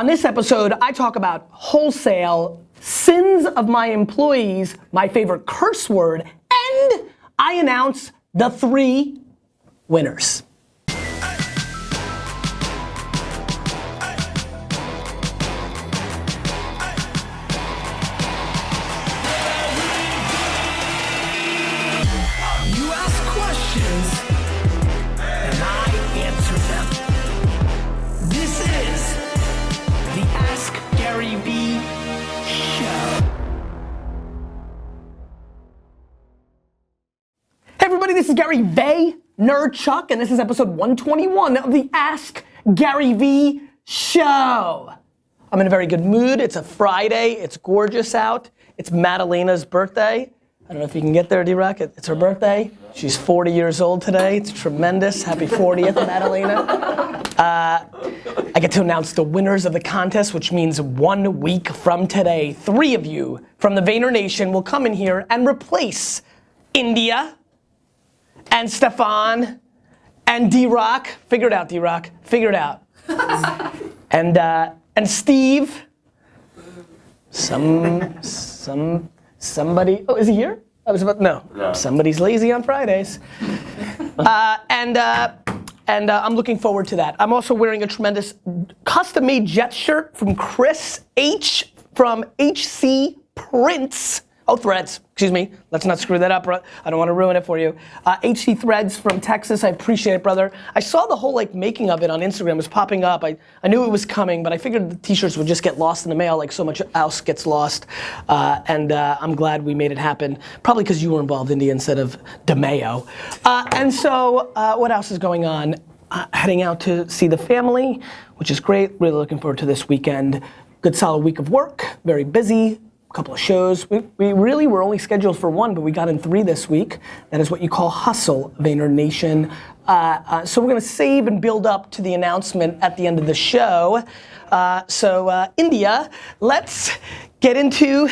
On this episode, I talk about wholesale, sins of my employees, my favorite curse word, and I announce the 3 winners. This is Gary Vaynerchuk, and this is episode 121 of the Ask Gary V Show. I'm in a very good mood. It's a Friday. It's gorgeous out. It's Madalena's birthday. I don't know if you can get there, D-Rock. It's her birthday. She's 40 years old today. It's tremendous. Happy 40th, Madalena. I get to announce the winners of the contest, which means 1 week from today, 3 of you from the Vayner Nation will come in here and replace India, and Stefan, and D-Rock. Figure it out, D-Rock. Figure it out. and Steve. Somebody. Oh, is he here? I was about no. Somebody's lazy on Fridays. And I'm looking forward to that. I'm also wearing a tremendous custom-made Jet shirt from Chris H from HC Prints. Oh, Threads, excuse me. Let's not screw that up. I don't want to ruin it for you. HC Threads from Texas. I appreciate it, brother. I saw the whole making of it on Instagram. It was popping up. I knew it was coming, but I figured the t-shirts would just get lost in the mail like so much else gets lost. And I'm glad we made it happen. Probably because you were involved, India, instead of DeMayo. And so what else is going on? Heading out to see the family, which is great. Really looking forward to this weekend. Good solid week of work. Very busy. Couple of shows. We really were only scheduled for 1, but we got in 3 this week. That is what you call hustle, Vayner Nation. So we're gonna save and build up to the announcement at the end of the show. India, let's get into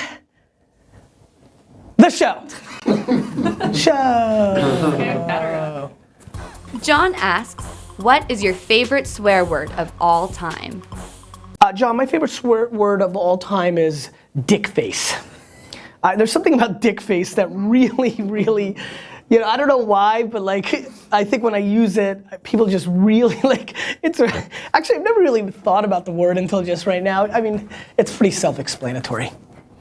the show. John asks, what is your favorite swear word of all time? John, my favorite swear word of all time is dick face. There's something about dick face that really, I don't know why, but I think when I use it, people just really actually I've never really thought about the word until just right now. I mean, it's pretty self-explanatory.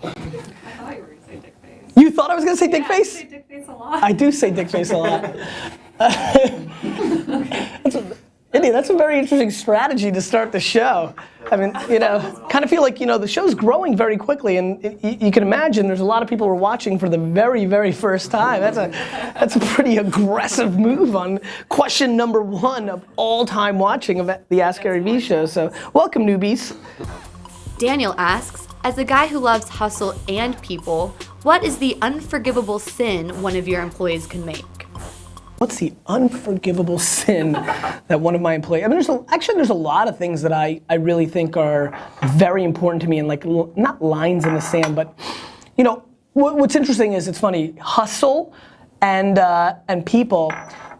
I thought you were going to say dick face. You thought I was going to say dick face? I say dick face a lot. I do say dick face a lot. That's a very interesting strategy to start the show. I mean, kind of feel like, the show's growing very quickly, and you can imagine there's a lot of people who are watching for the very, very first time. That's a pretty aggressive move on question number 1 of all time watching of the Ask Gary V Show. So welcome, newbies. Daniel asks, as a guy who loves hustle and people, what is the unforgivable sin one of your employees can make? What's the unforgivable sin that one of my employees, I mean, there's a lot of things that I really think are very important to me, and not lines in the sand, but what's interesting is, it's funny, hustle and people,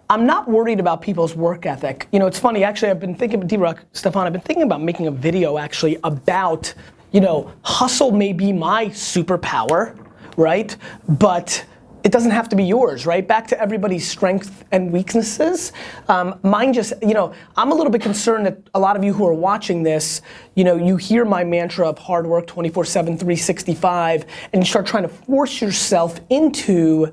I'm not worried about people's work ethic. It's funny, actually, I've been thinking, D-Rock, Stefan, I've been thinking about making a video actually about, hustle may be my superpower, right? But it doesn't have to be yours, right? Back to everybody's strengths and weaknesses. Mine just, I'm a little bit concerned that a lot of you who are watching this, you hear my mantra of hard work 24/7, 365, and you start trying to force yourself into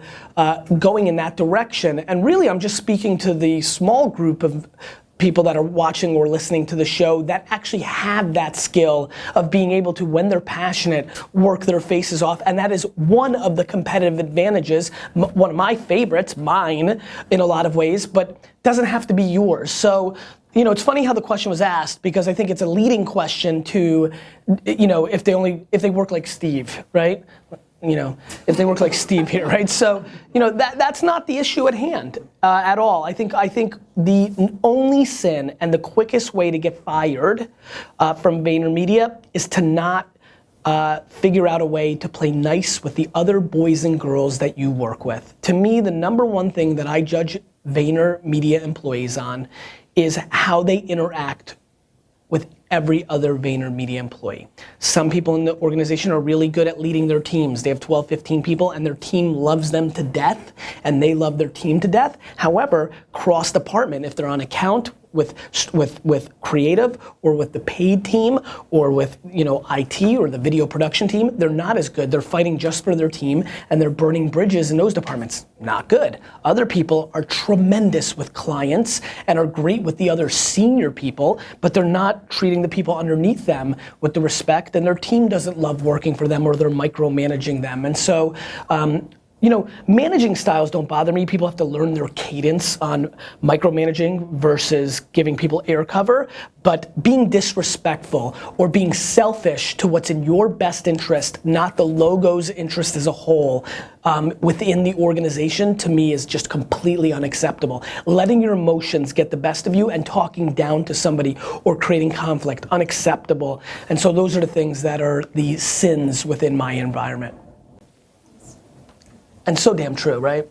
going in that direction. And really, I'm just speaking to the small group of people that are watching or listening to the show that actually have that skill of being able to, when they're passionate, work their faces off. And that is one of the competitive advantages, one of my favorites, mine in a lot of ways, but doesn't have to be yours. So, it's funny how the question was asked, because I think it's a leading question to, if they work like Steve, right? If they work like Steve here, right? So, that's not the issue at hand at all. I think the only sin and the quickest way to get fired from VaynerMedia is to not figure out a way to play nice with the other boys and girls that you work with. To me, the number one thing that I judge VaynerMedia employees on is how they interact with every other VaynerMedia employee. Some people in the organization are really good at leading their teams. They have 12, 15 people and their team loves them to death and they love their team to death. However, cross department, if they're on account with creative or with the paid team or with IT or the video production team, they're not as good. They're fighting just for their team and they're burning bridges in those departments. Not good. Other people are tremendous with clients and are great with the other senior people, but they're not treating the people underneath them with the respect, and their team doesn't love working for them or they're micromanaging them. And so managing styles don't bother me. People have to learn their cadence on micromanaging versus giving people air cover. But being disrespectful or being selfish to what's in your best interest, not the logo's interest as a whole, within the organization, to me is just completely unacceptable. Letting your emotions get the best of you and talking down to somebody or creating conflict, unacceptable. And so those are the things that are the sins within my environment. And so damn true, right?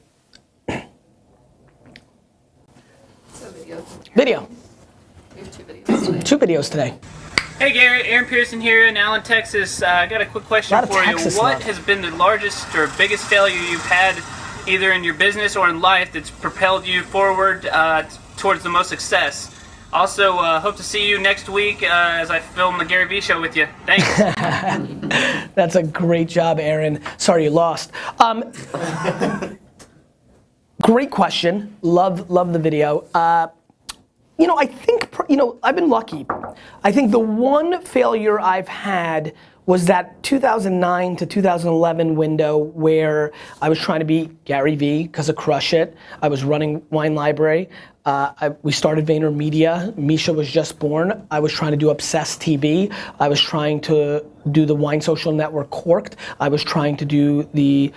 So video. Video. We have 2 videos today. 2 videos today. Hey Garrett, Aaron Pearson here in Allen, Texas. I got a quick question Lot of for you. Texas What love. has been the largest or biggest failure you've had either in your business or in life that's propelled you forward towards the most success? Also, hope to see you next week as I film the Gary Vee show with you. Thanks. That's a great job, Aaron. Sorry you lost. Great question. Love the video. I think, I've been lucky. I think the one failure I've had was that 2009 to 2011 window where I was trying to be Gary Vee because of Crush It. I was running Wine Library. We started VaynerMedia. Misha was just born. I was trying to do Obsessed TV. I was trying to do the Wine Social Network Corked. I was trying to do the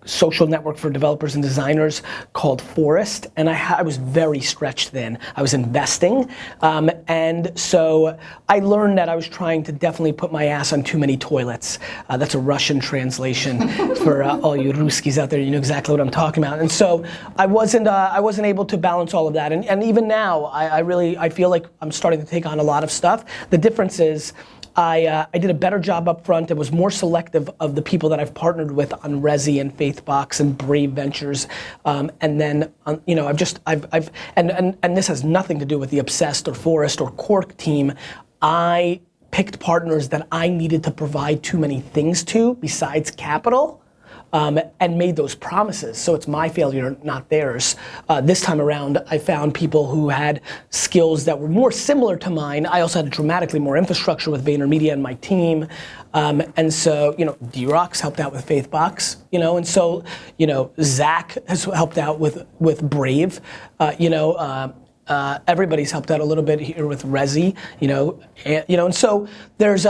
social network for developers and designers called Forest, and I was very stretched thin. I was investing, and so I learned that I was trying to definitely put my ass on too many toilets. That's a Russian translation for all you Ruskies out there. You know exactly what I'm talking about. And so I wasn't able to balance all of that. And even now, I feel like I'm starting to take on a lot of stuff. The difference is, I did a better job up front. It was more selective of the people that I've partnered with on Resi and Faithbox and Brave Ventures, and then and this has nothing to do with the Obsessed or Forest or Cork team. I picked partners that I needed to provide too many things to besides capital. And made those promises. So it's my failure, not theirs. This time around, I found people who had skills that were more similar to mine. I also had dramatically more infrastructure with VaynerMedia and my team. And so, D-Rock's helped out with Faithbox, and so, Zach has helped out with Brave, everybody's helped out a little bit here with Resi, and so there's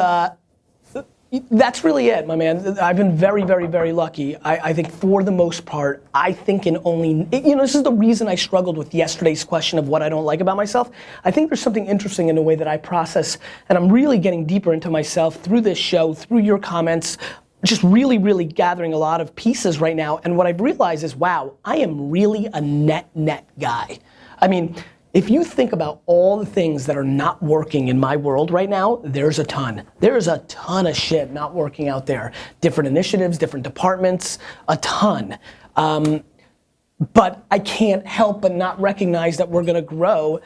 that's really it, my man. I've been very, very, very lucky. I think for the most part, I think this is the reason I struggled with yesterday's question of what I don't like about myself. I think there's something interesting in the way that I process, and I'm really getting deeper into myself through this show, through your comments, just really, really gathering a lot of pieces right now. And what I've realized is, wow, I am really a net guy. I mean, if you think about all the things that are not working in my world right now, there's a ton. There's a ton of shit not working out there. Different initiatives, different departments, a ton. But I can't help but not recognize that we're gonna grow,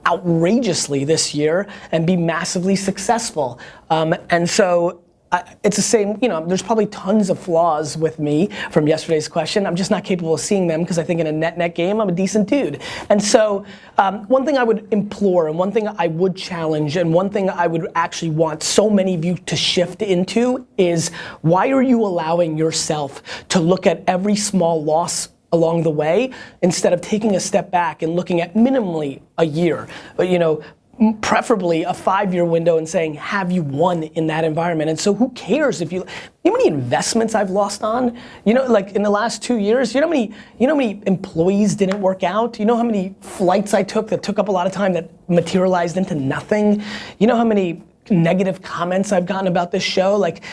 outrageously this year and be massively successful. And so, it's the same, there's probably tons of flaws with me from yesterday's question. I'm just not capable of seeing them because I think in a net game, I'm a decent dude. And so, one thing I would implore and one thing I would challenge and one thing I would actually want so many of you to shift into is, why are you allowing yourself to look at every small loss along the way instead of taking a step back and looking at minimally a year, preferably a 5-year window and saying, have you won in that environment? And so who cares if you know how many investments I've lost on? Like in the last 2 years, you know how many employees didn't work out? You know how many flights I took that took up a lot of time that materialized into nothing? You know how many negative comments I've gotten about this show? Like,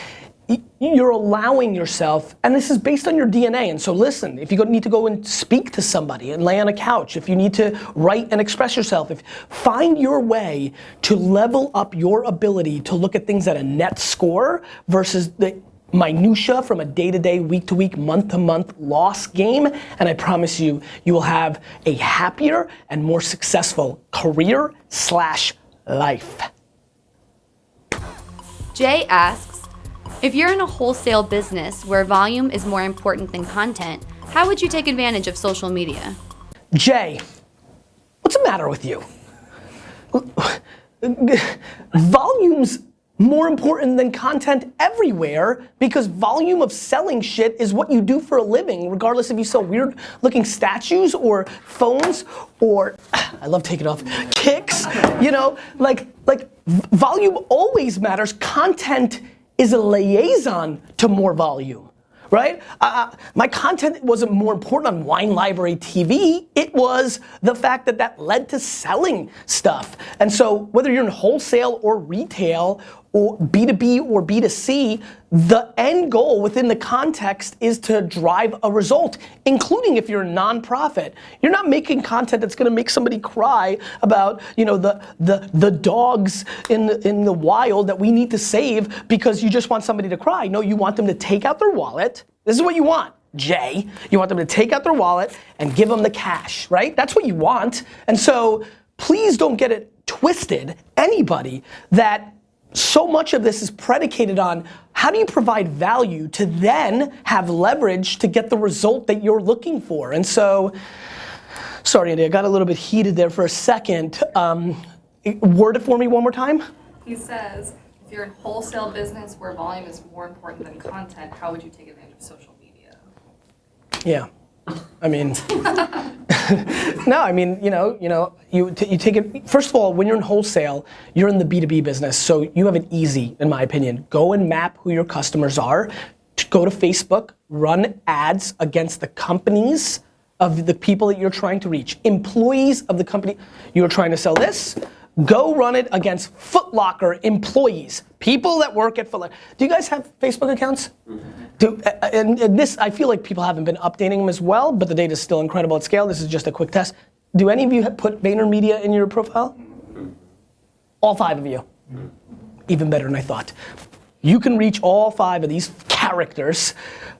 you're allowing yourself, and this is based on your DNA, and so listen, if you need to go and speak to somebody and lay on a couch, if you need to write and express yourself, find your way to level up your ability to look at things at a net score versus the minutia from a day-to-day, week-to-week, month-to-month loss game, and I promise you, you will have a happier and more successful career/life. Jay asks, if you're in a wholesale business where volume is more important than content, how would you take advantage of social media? Jay, what's the matter with you? Volume's more important than content everywhere because volume of selling shit is what you do for a living, regardless if you sell weird looking statues or phones or, I love taking off, kicks, you know, like volume always matters. Content is a liaison to more volume, right? My content wasn't more important on Wine Library TV. It was the fact that led to selling stuff. And so whether you're in wholesale or retail or B2B or B2C, the end goal within the context is to drive a result, including if you're a nonprofit. You're not making content that's gonna make somebody cry about, you know, the dogs in the wild that we need to save because you just want somebody to cry. No, you want them to take out their wallet. This is what you want, Jay. You want them to take out their wallet and give them the cash, right? That's what you want. And so please don't get it twisted, anybody, that so much of this is predicated on how do you provide value to then have leverage to get the result that you're looking for. And so, sorry Andy, I got a little bit heated there for a second. Word it for me one more time. He says, if you're in wholesale business where volume is more important than content, how would you take advantage of social media? Yeah, I mean, no, I mean, you take it, first of all, when you're in wholesale, you're in the B2B business, so you have it easy, in my opinion. Go and map who your customers are, go to Facebook, run ads against the companies of the people that you're trying to reach. Employees of the company, you're trying to sell this, go run it against Foot Locker employees, people that work at Foot Locker. Do you guys have Facebook accounts? And this, I feel like people haven't been updating them as well, but the data is still incredible at scale. This is just a quick test. Do any of you put VaynerMedia in your profile? All 5 of you. Even better than I thought. You can reach all 5 of these characters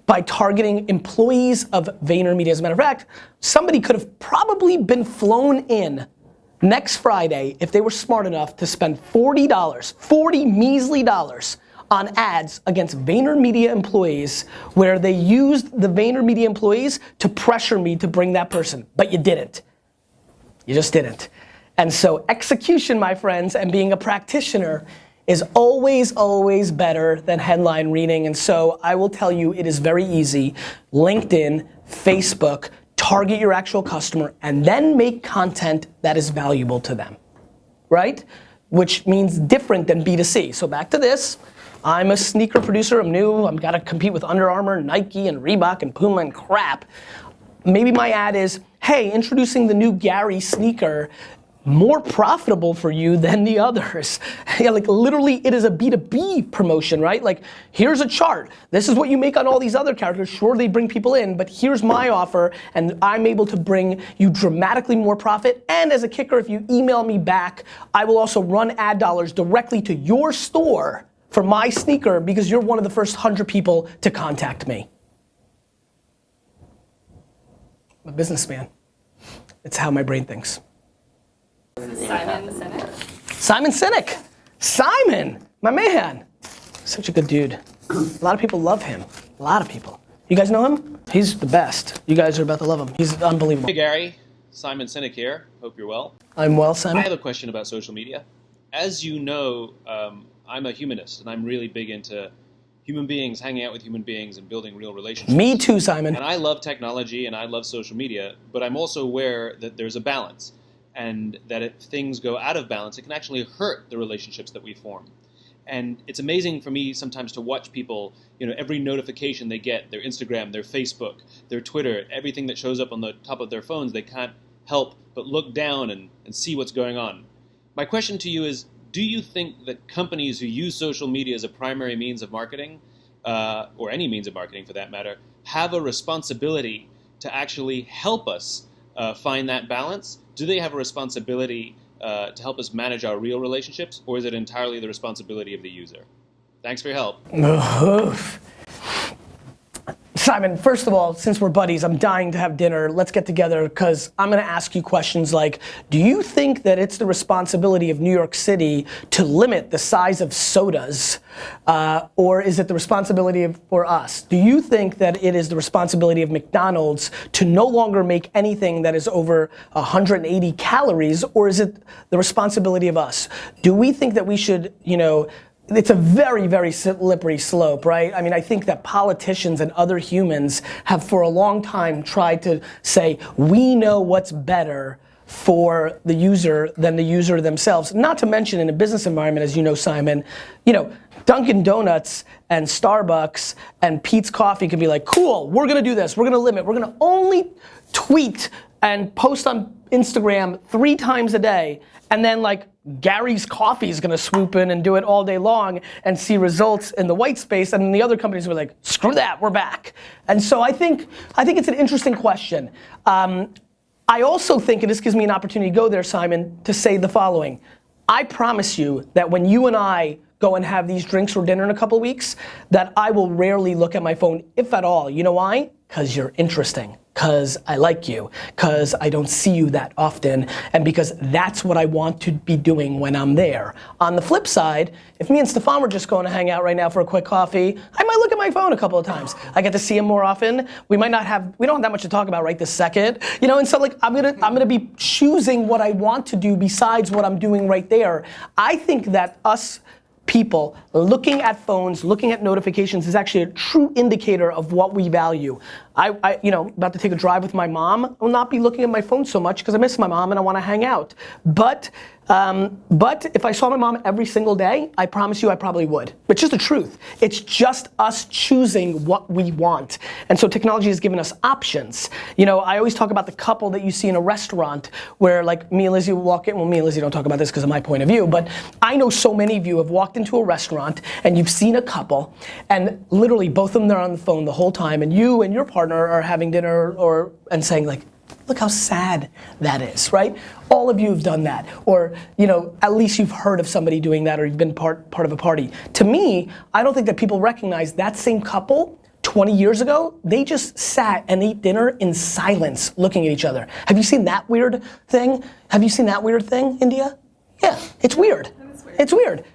by targeting employees of VaynerMedia. As a matter of fact, somebody could have probably been flown in next Friday if they were smart enough to spend $40, 40 measly dollars on ads against VaynerMedia employees where they used the VaynerMedia employees to pressure me to bring that person, but you didn't. You just didn't. And so execution, my friends, and being a practitioner is always, always better than headline reading. And so I will tell you, it is very easy. LinkedIn, Facebook, target your actual customer, and then make content that is valuable to them, right? Which means different than B2C. So back to this, I'm a sneaker producer, I'm new, I've gotta compete with Under Armour, Nike, and Reebok, and Puma, and crap. Maybe my ad is, hey, introducing the new Gary sneaker, more profitable for you than the others. Yeah, like literally it is a B2B promotion, right? Like here's a chart. This is what you make on all these other characters. Sure, they bring people in, but here's my offer and I'm able to bring you dramatically more profit. And as a kicker, if you email me back, I will also run ad dollars directly to your store for my sneaker because you're one of the first 100 people to contact me. I'm a businessman. It's how my brain thinks. Simon Sinek. Simon Sinek. Simon, my man. Such a good dude. A lot of people love him. A lot of people. You guys know him? He's the best. You guys are about to love him. He's unbelievable. Hey Gary, Simon Sinek here. Hope you're well. I'm well, Simon. I have a question about social media. As you know, I'm a humanist and I'm really big into human beings, hanging out with human beings and building real relationships. Me too, Simon. And I love technology and I love social media, but I'm also aware that there's a balance. And that if things go out of balance, it can actually hurt the relationships that we form. And it's amazing for me sometimes to watch people, every notification they get, their Instagram, their Facebook, their Twitter, everything that shows up on the top of their phones, they can't help but look down and see what's going on. My question to you is, do you think that companies who use social media as a primary means of marketing or any means of marketing for that matter, have a responsibility to actually help us find that balance? Do they have a responsibility to help us manage our real relationships, or is it entirely the responsibility of the user? Thanks for your help. Simon, first of all, since we're buddies, I'm dying to have dinner. Let's get together, because I'm gonna ask you questions like, do you think that it's the responsibility of New York City to limit the size of sodas? Or is it the responsibility for us? Do you think that it is the responsibility of McDonald's to no longer make anything that is over 180 calories, or is it the responsibility of us? Do we think that we should, it's a very, very slippery slope, right? I mean, I think that politicians and other humans have for a long time tried to say, we know what's better for the user than the user themselves. Not to mention in a business environment, as you know, Simon, Dunkin' Donuts and Starbucks and Peet's Coffee can be like, cool, we're gonna do this, we're gonna limit, we're gonna only tweet and post on Instagram 3 times a day, and then like Gary's Coffee is gonna swoop in and do it all day long and see results in the white space, and then the other companies were like, screw that, we're back. And so I think it's an interesting question. I also think, and this gives me an opportunity to go there, Simon, to say the following. I promise you that when you and I go and have these drinks or dinner in a couple weeks, that I will rarely look at my phone, if at all. You know why? Because you're interesting, because I like you, because I don't see you that often, and because that's what I want to be doing when I'm there. On the flip side, if me and Stefan were just going to hang out right now for a quick coffee, I might look at my phone a couple of times. I get to see him more often. We don't have that much to talk about right this second, and so like I'm gonna be choosing what I want to do besides what I'm doing right there. I think that us people looking at phones, looking at notifications is actually a true indicator of what we value. About to take a drive with my mom, I will not be looking at my phone so much because I miss my mom and I want to hang out. But if I saw my mom every single day, I promise you I probably would. It's just the truth. It's just us choosing what we want. And so technology has given us options. I always talk about the couple that you see in a restaurant where like me and Lizzie will walk in. Well, me and Lizzie don't talk about this because of my point of view, but I know so many of you have walked into a restaurant and you've seen a couple and literally both of them are on the phone the whole time, and you and your partner are having dinner and saying like, look how sad that is, right? All of you have done that, or at least you've heard of somebody doing that, or you've been part of a party. To me, I don't think that people recognize that same couple 20 years ago, they just sat and ate dinner in silence, looking at each other. Have you seen that weird thing? India? Yeah, it's weird. It's weird.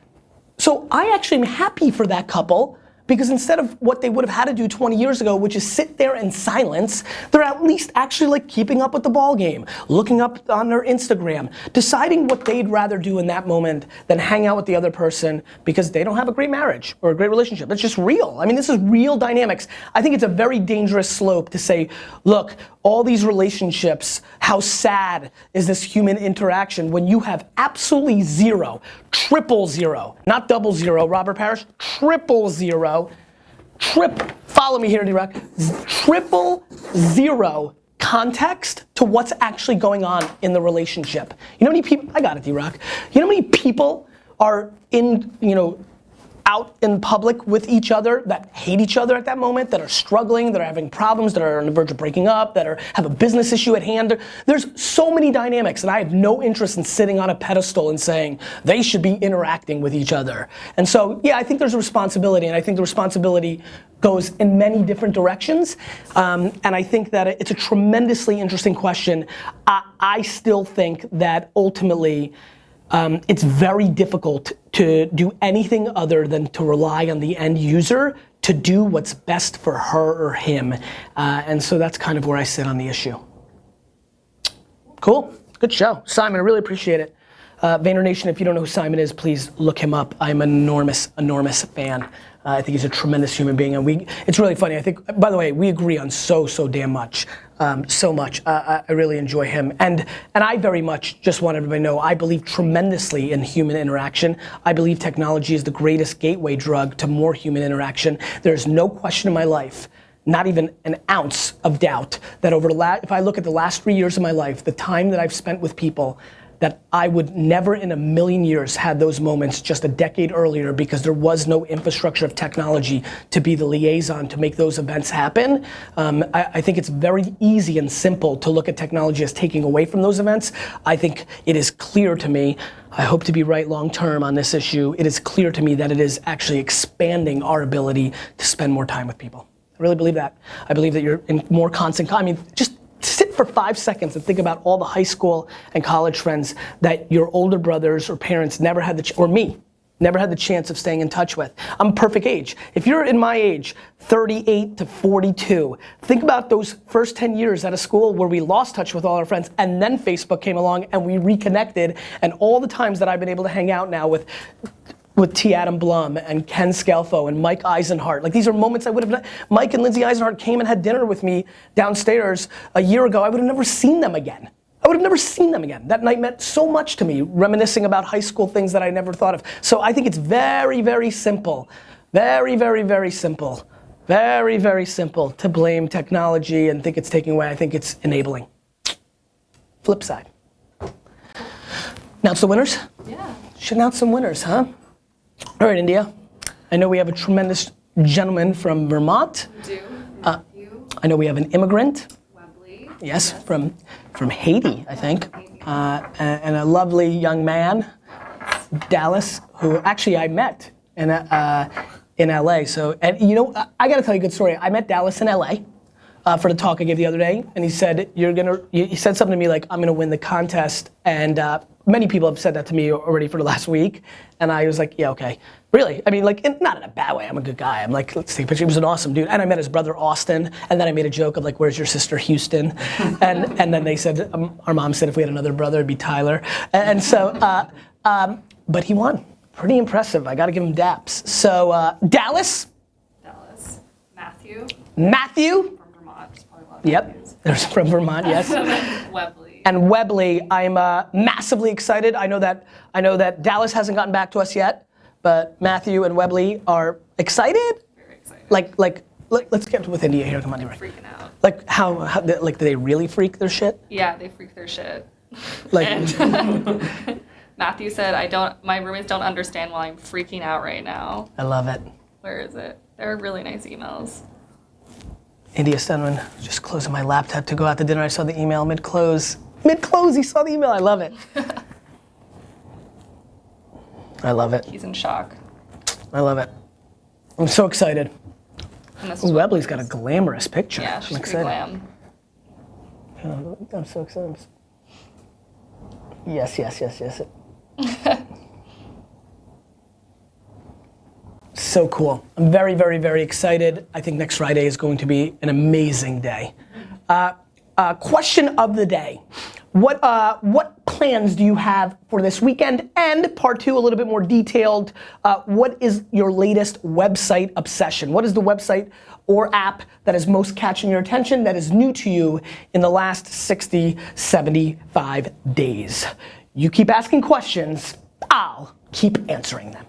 So I actually am happy for that couple, because instead of what they would have had to do 20 years ago, which is sit there in silence, they're at least actually like keeping up with the ball game, looking up on their Instagram, deciding what they'd rather do in that moment than hang out with the other person because they don't have a great marriage or a great relationship. It's just real. I mean, this is real dynamics. I think it's a very dangerous slope to say, look, all these relationships, how sad is this human interaction when you have absolutely zero, triple zero, not double zero, Robert Parrish, triple zero, follow me here, D-Rock, triple zero context to what's actually going on in the relationship. You know how many people, I got it, D-Rock. You know how many people are out in public with each other that hate each other at that moment, that are struggling, that are having problems, that are on the verge of breaking up, that have a business issue at hand. There's so many dynamics, and I have no interest in sitting on a pedestal and saying they should be interacting with each other. And so, yeah, I think there's a responsibility, and I think the responsibility goes in many different directions. And I think that it's a tremendously interesting question. I still think that ultimately, it's very difficult to do anything other than to rely on the end user to do what's best for her or him. And so that's kind of where I sit on the issue. Cool, good show. Simon, I really appreciate it. Vayner Nation, if you don't know who Simon is, please look him up. I'm an enormous fan. I think he's a tremendous human being, and it's really funny. I think, by the way, we agree on so damn much. So much. I really enjoy him. And I very much just want everybody to know, I believe tremendously in human interaction. I believe technology is the greatest gateway drug to more human interaction. There's no question in my life, not even an ounce of doubt, that if I look at the last 3 years of my life, the time that I've spent with people, that I would never in a million years had those moments just a decade earlier because there was no infrastructure of technology to be the liaison to make those events happen. I think it's very easy and simple to look at technology as taking away from those events. I think it is clear to me, I hope to be right long term on this issue, it is clear to me that it is actually expanding our ability to spend more time with people. I really believe that. I believe that you're in more constant, I mean, just sit for 5 seconds and think about all the high school and college friends that your older brothers or parents never had or me, never had the chance of staying in touch with. I'm a perfect age. If you're in my age, 38 to 42, think about those first 10 years out of school where we lost touch with all our friends and then Facebook came along and we reconnected, and all the times that I've been able to hang out now with T. Adam Blum and Ken Scalfo and Mike Eisenhart. Like, these are moments I would have, Mike and Lindsay Eisenhart came and had dinner with me downstairs a year ago. I would have never seen them again. I would have never seen them again. That night meant so much to me, reminiscing about high school things that I never thought of. So I think it's very, very simple. Very, very, very simple. Very, very simple to blame technology and think it's taking away. I think it's enabling. Flip side. Announce the winners? Yeah. Should announce some winners, huh? All right, India. I know we have a tremendous gentleman from Vermont. We do. Matthew. I know we have an immigrant. Webley. Yes, from Haiti, I think. And a lovely young man, Dallas, who actually I met in LA. So, and you know, I gotta tell you a good story. I met Dallas in LA for the talk I gave the other day, and he said, he said something to me like, I'm gonna win the contest, and many people have said that to me already for the last week, and I was like, yeah, okay. Really? I mean, like, not in a bad way, I'm a good guy. I'm like, let's take a picture. He was an awesome dude. And I met his brother, Austin, and then I made a joke of like, where's your sister, Houston? and then they said, our mom said if we had another brother, it'd be Tyler. And so, but he won. Pretty impressive, I gotta give him daps. So, Dallas. Matthew. Matthew. From Vermont. There's probably a lot of Yep, Matthews. there's from Vermont, yes. Webley. And Webley, I'm massively excited. I know that Dallas hasn't gotten back to us yet, but Matthew and Webley are excited. Very excited. Like, let's get with India here. Come on, India. Freaking out. Like how like do they really freak their shit? Yeah, they freak their shit. Like, And Matthew said, my roommates don't understand why I'm freaking out right now. I love it. Where is it? They're really nice emails. India Stenman, just closing my laptop to go out to dinner. I saw the email mid-close. Mid-close, he saw the email. I love it. I love it. He's in shock. I love it. I'm so excited. And this is Ooh, what Webley's it got a is. glamorous picture. Yeah, I'm she's pretty excited. glam. I'm so excited. Yes. So cool. I'm very, very, very excited. I think next Friday is going to be an amazing day. Question of the day. What plans do you have for this weekend? And part two, a little bit more detailed, what is your latest website obsession? What is the website or app that is most catching your attention, that is new to you in the last 60, 75 days? You keep asking questions, I'll keep answering them.